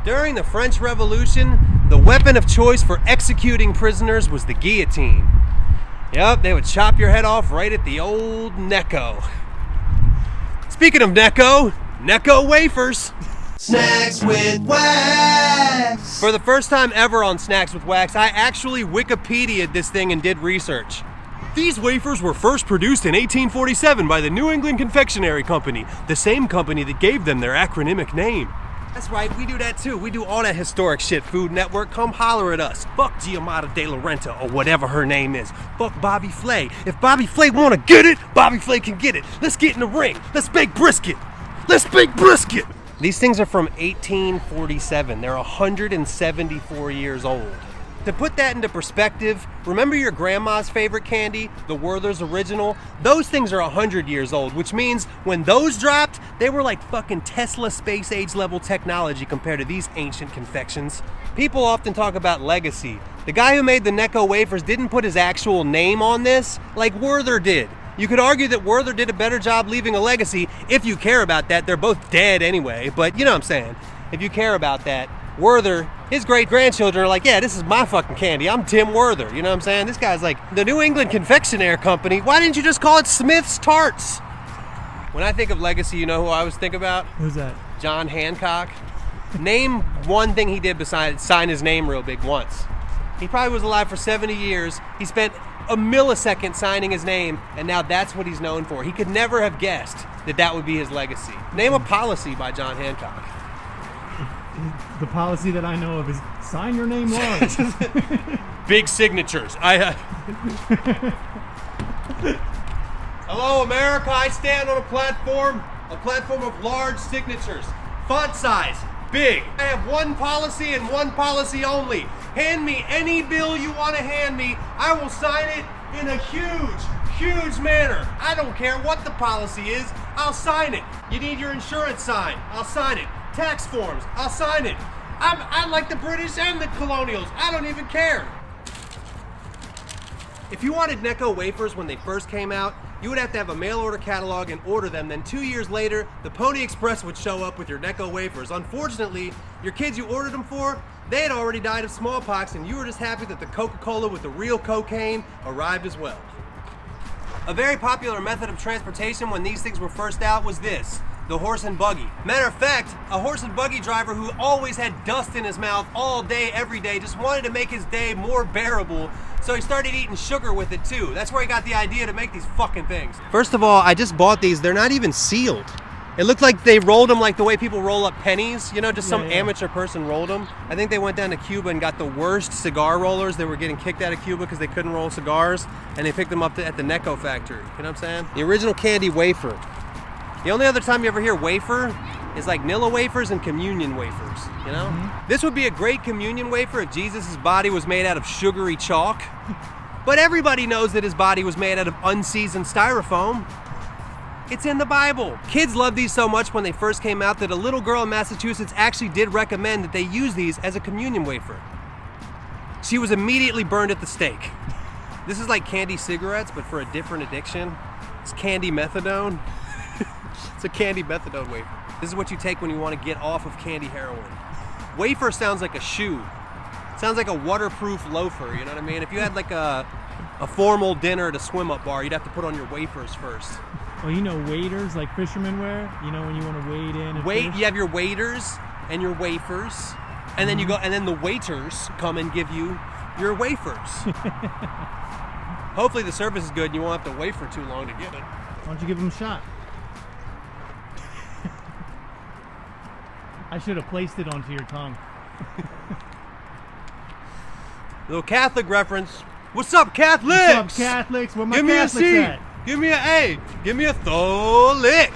During the French Revolution, the weapon of choice for executing prisoners was the guillotine. Yep, they would chop your head off right at the old Necco. Speaking of Necco, Necco Wafers. Snacks with Wax. For the first time ever on Snacks with Wax, I actually Wikipedia'd this thing and did research. These wafers were first produced in 1847 by the New England Confectionery Company, the same company that gave them their acronymic name. That's right, we do that too. We do all that historic shit, Food Network. Come holler at us. Fuck Giamatti De Laurenta or whatever her name is. Fuck Bobby Flay. If Bobby Flay wanna get it, Bobby Flay can get it. Let's get in the ring. Let's bake brisket. Let's bake brisket. These things are from 1847. They're 174 years old. To put that into perspective, remember your grandma's favorite candy, the Werther's Original? Those things are 100 years old, which means when those dropped, they were like fucking Tesla space age level technology compared to these ancient confections. People often talk about legacy. The guy who made the Necco Wafers didn't put his actual name on this like Werther did. You could argue that Werther did a better job leaving a legacy if you care about that. They're both dead anyway, but you know what I'm saying. If you care about that, Werther, his great-grandchildren are like, yeah, this is my fucking candy. I'm Tim Werther. You know what I'm saying? This guy's like, the New England Confectionery Company. Why didn't you just call it Smith's Tarts? When I think of legacy, you know who I always think about? Who's that? John Hancock. Name one thing he did besides sign his name real big once. He probably was alive for 70 years. He spent a millisecond signing his name, and now that's what he's known for. He could never have guessed that that would be his legacy. Name a policy by John Hancock. The policy that I know of is sign your name large. Big signatures. Hello, America. I stand on a platform of large signatures. Font size, big. I have one policy and one policy only. Hand me any bill you want to hand me. I will sign it in a huge manner. I don't care what the policy is. I'll sign it. You need your insurance signed. I'll sign it. Tax forms, I'll sign it. I'm like the British and the colonials. I don't even care. If you wanted Necco Wafers when they first came out, you would have to have a mail order catalog and order them. Then 2 years later, the Pony Express would show up with your Necco Wafers. Unfortunately, your kids you ordered them for, they had already died of smallpox, and you were just happy that the Coca-Cola with the real cocaine arrived as well. A very popular method of transportation when these things were first out was this. The horse and buggy. Matter of fact, a horse and buggy driver who always had dust in his mouth all day, every day, just wanted to make his day more bearable, so he started eating sugar with it too. That's where he got the idea to make these fucking things. First of all, I just bought these. They're not even sealed. It looked like they rolled them like the way people roll up pennies. You know, just some amateur person rolled them. I think they went down to Cuba and got the worst cigar rollers. They were getting kicked out of Cuba because they couldn't roll cigars, and they picked them up at the Necco factory. You know what I'm saying? The original candy wafer. The only other time you ever hear wafer is like Nilla wafers and communion wafers, you know? Mm-hmm. This would be a great communion wafer if Jesus' body was made out of sugary chalk. But everybody knows that his body was made out of unseasoned styrofoam. It's in the Bible. Kids loved these so much when they first came out that a little girl in Massachusetts actually did recommend that they use these as a communion wafer. She was immediately burned at the stake. This is like candy cigarettes, but for a different addiction. It's candy methadone. It's a candy methadone wafer. This is what you take when you want to get off of candy heroin. Wafer sounds like a shoe. Sounds like a waterproof loafer, you know what I mean? If you had like a formal dinner at a swim-up bar, you'd have to put on your wafers first. Oh, you know waders like fishermen wear? You know when you want to wade in and fish? You have your waders and your wafers, and then you go, and then the waiters come and give you your wafers. Hopefully the service is good and you won't have to wait for too long to get it. Why don't you give them a shot? I should have placed it onto your tongue. Little Catholic reference. What's up, Catholics? What's up, Catholics? Where my Catholics at? Give me an A. Give me a tholic.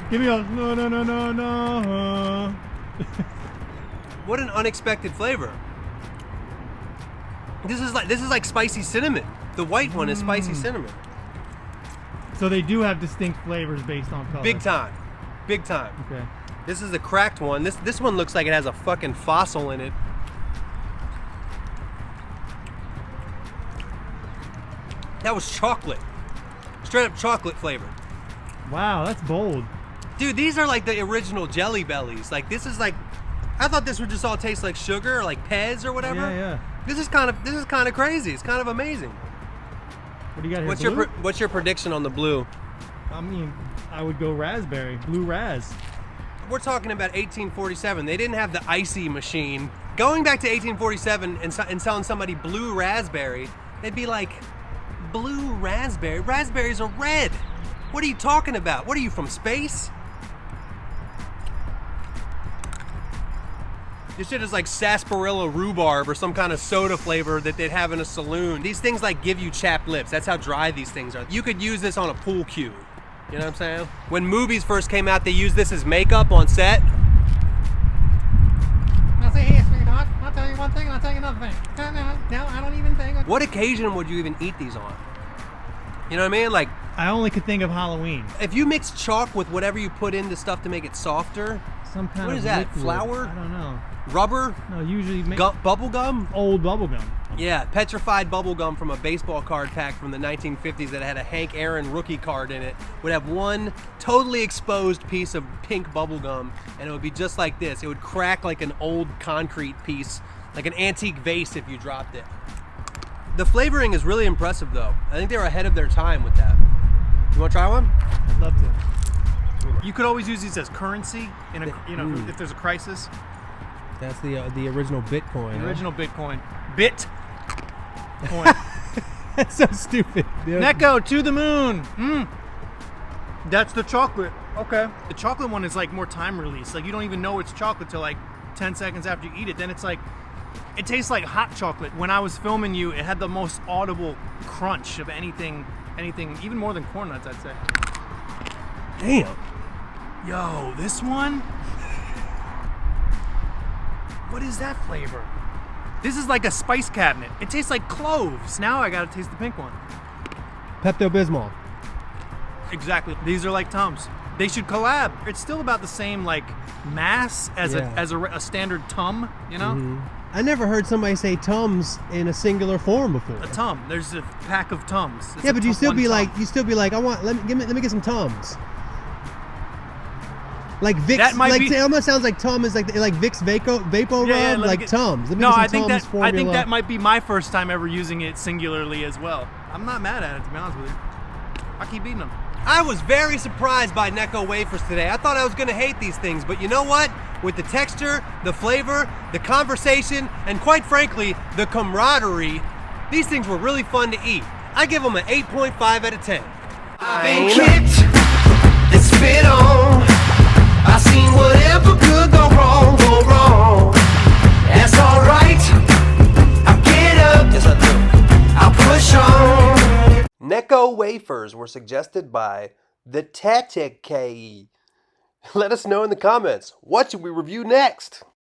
Give me a no. What an unexpected flavor. This is like spicy cinnamon. The white one is spicy cinnamon. So they do have distinct flavors based on color. Big time. Big time. Okay. This is the cracked one. This one looks like it has a fucking fossil in it. That was chocolate. Straight up chocolate flavor. Wow, that's bold. Dude, these are like the original Jelly Bellies. Like, this is like I thought this would just all taste like sugar, or like Pez or whatever. Yeah. This is kind of crazy. It's kind of amazing. What do you got here? What's your prediction on the blue? I mean, I would go raspberry, blue raz. We're talking about 1847. They didn't have the icy machine. Going back to 1847 and selling somebody blue raspberry, they'd be like, blue raspberry? Raspberries are red. What are you talking about? What are you, from space? This shit is like sarsaparilla rhubarb or some kind of soda flavor that they'd have in a saloon. These things like give you chapped lips. That's how dry these things are. You could use this on a pool cue. You know what I'm saying? When movies first came out, they used this as makeup on set. Now say, hey, sweetheart, I'll tell you one thing and I'll tell you another thing. No, I don't even think. What occasion would you even eat these on? You know what I mean? Like, I only could think of Halloween. if you mix chalk with whatever you put into stuff to make it softer, Some kind what of is that? liquid. Flour? I don't know. Rubber? No, usually Bubble gum? old bubble gum. Yeah, petrified bubble gum from a baseball card pack from the 1950s that had a Hank Aaron rookie card in it would have one totally exposed piece of pink bubble gum, and it would be just like this. It would crack like an old concrete piece, like an antique vase if you dropped it. The flavoring is really impressive though. I think they were ahead of their time with that. You want to try one? I'd love to. You could always use these as currency in a, if there's a crisis. That's the original Bitcoin. The original Bitcoin. Coin. That's so stupid. Necco to the moon. That's the chocolate. Okay. The chocolate one is like more time release. Like you don't even know it's chocolate till like 10 seconds after you eat it. Then it's like, it tastes like hot chocolate. When I was filming you, it had the most audible crunch of anything, even more than corn nuts, I'd say. Damn. Yo, this one? What is that flavor? This is like a spice cabinet. It tastes like cloves. Now I gotta taste the pink one. Pepto-Bismol. Exactly. These are like Tums. They should collab. It's still about the same like mass as a standard Tum, you know? I never heard somebody say Tums in a singular form before. A Tum. There's a pack of Tums. It's Yeah, a but you still one be Tum. like, let me get some Tums. Like Vicks, That might like be- it almost sounds like Tum is like Vicks Vapo Yeah, Rub, let me like get- Tums. Let me No, get some I think Tums that formula. might be my first time ever using it singularly as well. I'm not mad at it, to be honest with you. I keep eating them. I was very surprised by Necco Wafers today. I thought I was gonna hate these things, but you know what? With the texture, the flavor, the conversation, and quite frankly, the camaraderie, these things were really fun to eat. I give them an 8.5 out of 10. I've been kicked and spit on. I seen whatever could go wrong, go wrong. That's alright. I'll get up. Yes, I do. I'll push on. Necco Wafers were suggested by TheTatekei. Let us know in the comments, what should we review next?